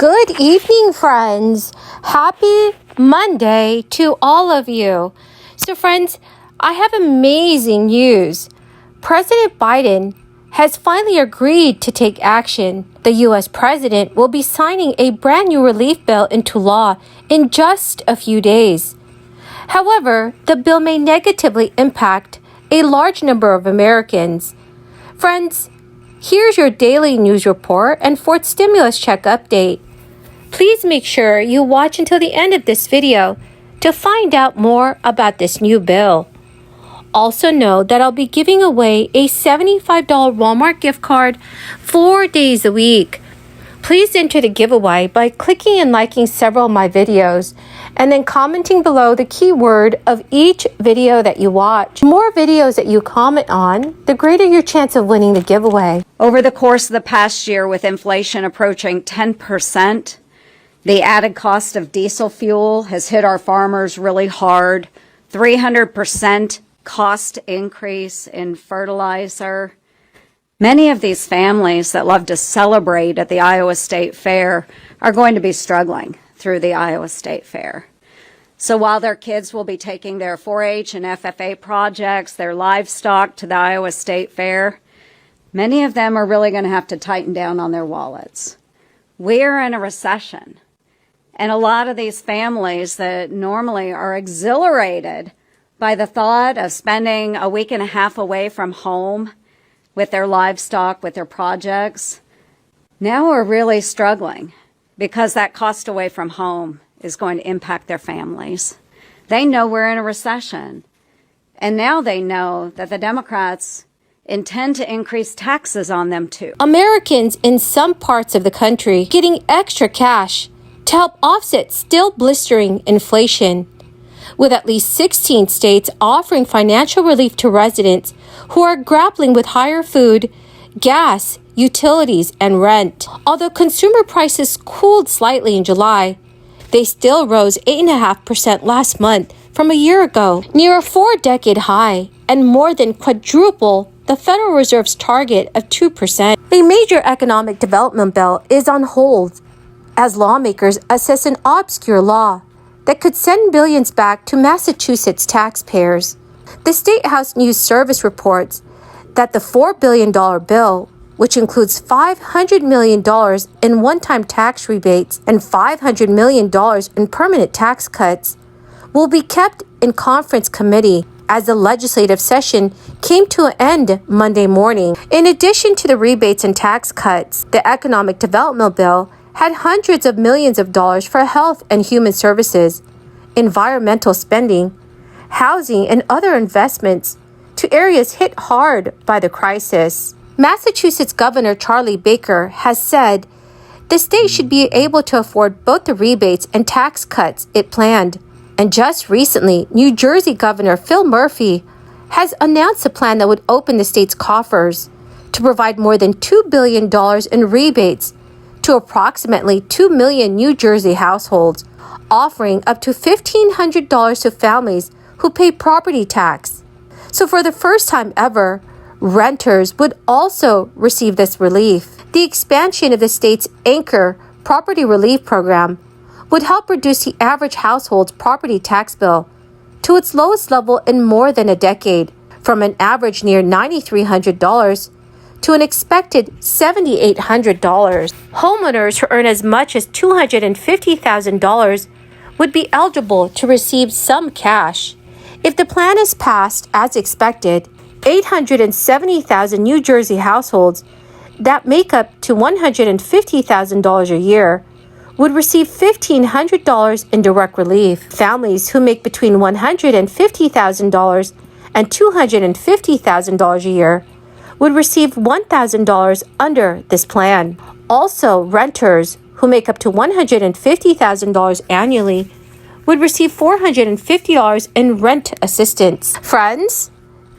Good evening, friends. Happy Monday to all of you. So, friends, I have amazing news. President Biden has finally agreed to take action. The U.S. president will be signing a brand new relief bill into law in just a few days. However, the bill may negatively impact a large number of Americans. Friends, here's your daily news report and fourth stimulus check update. Please make sure you watch until the end of this video to find out more about this new bill. Also know that I'll be giving away a $75 Walmart gift card 4 days a week. Please enter the giveaway by clicking and liking several of my videos and then commenting below the keyword of each video that you watch. The more videos that you comment on, the greater your chance of winning the giveaway. Over the course of the past year, with inflation approaching 10%, the added cost of diesel fuel has hit our farmers really hard. 300% cost increase in fertilizer. Many of these families that love to celebrate at the Iowa State Fair are going to be struggling through the Iowa State Fair. So while their kids will be taking their 4-H and FFA projects, their livestock to the Iowa State Fair, many of them are really going to have to tighten down on their wallets. We're in a recession. And a lot of these families that normally are exhilarated by the thought of spending a week and a half away from home with their livestock, with their projects, now are really struggling because that cost away from home is going to impact their families. They know we're in a recession. And now they know that the Democrats intend to increase taxes on them too. Americans in some parts of the country getting extra cash to help offset still blistering inflation, with at least 16 states offering financial relief to residents who are grappling with higher food, gas, utilities, and rent. Although consumer prices cooled slightly in July, they still rose 8.5% last month from a year ago, near a 4-decade high, and more than quadruple the Federal Reserve's target of 2%. A major economic development bill is on hold as lawmakers assess an obscure law that could send billions back to Massachusetts taxpayers. The State House News Service reports that the $4 billion bill, which includes $500 million in one-time tax rebates and $500 million in permanent tax cuts, will be kept in conference committee as the legislative session came to an end Monday morning. In addition to the rebates and tax cuts, the economic development bill had hundreds of millions of dollars for health and human services, environmental spending, housing, and other investments to areas hit hard by the crisis. Massachusetts Governor Charlie Baker has said the state should be able to afford both the rebates and tax cuts it planned. And just recently, New Jersey Governor Phil Murphy has announced a plan that would open the state's coffers to provide more than $2 billion in rebates to approximately 2 million New Jersey households, offering up to $1,500 to families who pay property tax. So for the first time ever, renters would also receive this relief. The expansion of the state's anchor property relief program would help reduce the average household's property tax bill to its lowest level in more than a decade, from an average near $9,300 to an expected $7,800. Homeowners who earn as much as $250,000 would be eligible to receive some cash. If the plan is passed as expected, 870,000 New Jersey households that make up to $150,000 a year would receive $1,500 in direct relief. Families who make between $150,000 and $250,000 a year would receive $1,000 under this plan. Also, renters who make up to $150,000 annually would receive $450 in rent assistance. Friends,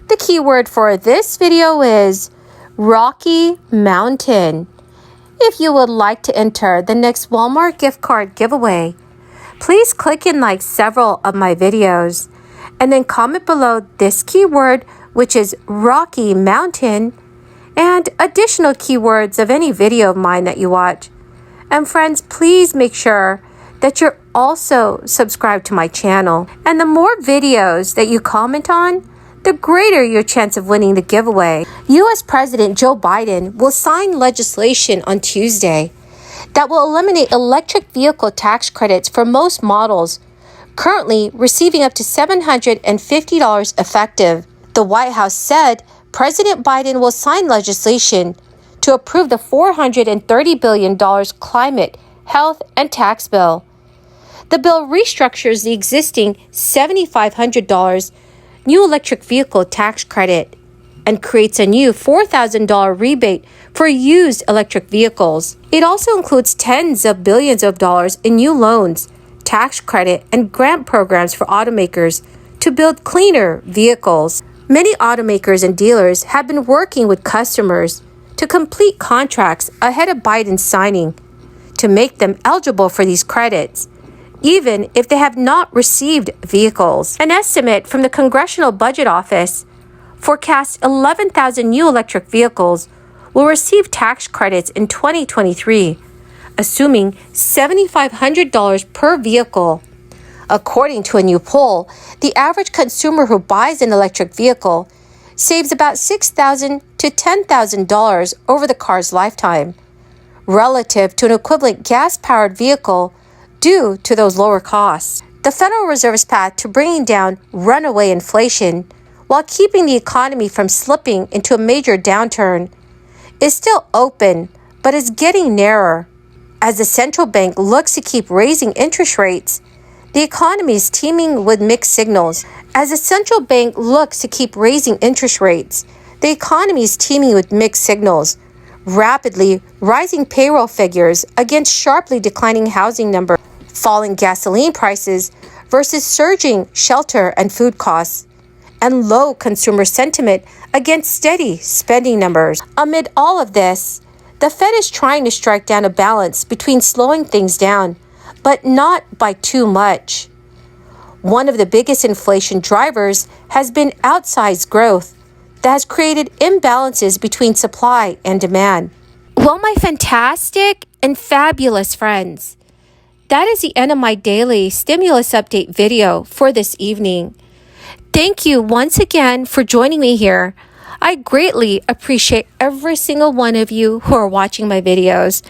the keyword for this video is Rocky Mountain. If you would like to enter the next Walmart gift card giveaway, please click and like several of my videos and then comment below this keyword, which is Rocky Mountain, and additional keywords of any video of mine that you watch. And friends, please make sure that you're also subscribed to my channel. And the more videos that you comment on, the greater your chance of winning the giveaway. U.S. President Joe Biden will sign legislation on Tuesday that will eliminate electric vehicle tax credits for most models, currently receiving up to $750 effective. The White House said President Biden will sign legislation to approve the $430 billion climate, health, and tax bill. The bill restructures the existing $7,500 new electric vehicle tax credit and creates a new $4,000 rebate for used electric vehicles. It also includes tens of billions of dollars in new loans, tax credit, and grant programs for automakers to build cleaner vehicles. Many automakers and dealers have been working with customers to complete contracts ahead of Biden's signing to make them eligible for these credits, even if they have not received vehicles. An estimate from the Congressional Budget Office forecasts 11,000 new electric vehicles will receive tax credits in 2023, assuming $7,500 per vehicle. According to a new poll, the average consumer who buys an electric vehicle saves about $6,000 to $10,000 over the car's lifetime, relative to an equivalent gas-powered vehicle due to those lower costs. The Federal Reserve's path to bringing down runaway inflation while keeping the economy from slipping into a major downturn is still open, but is getting narrower. As the central bank looks to keep raising interest rates, the economy is teeming with mixed signals. As the central bank looks to keep raising interest rates, the economy is teeming with mixed signals. Rapidly rising payroll figures against sharply declining housing numbers, falling gasoline prices versus surging shelter and food costs, and low consumer sentiment against steady spending numbers. Amid all of this, the Fed is trying to strike down a balance between slowing things down, but not by too much. One of the biggest inflation drivers has been outsized growth that has created imbalances between supply and demand. Well, my fantastic and fabulous friends, that is the end of my daily stimulus update video for this evening. Thank you once again for joining me here. I greatly appreciate every single one of you who are watching my videos.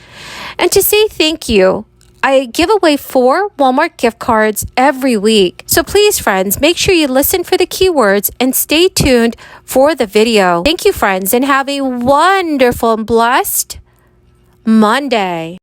And to say thank you, I give away 4 Walmart gift cards every week. So please, friends, make sure you listen for the keywords and stay tuned for the video. Thank you, friends, and have a wonderful and blessed Monday.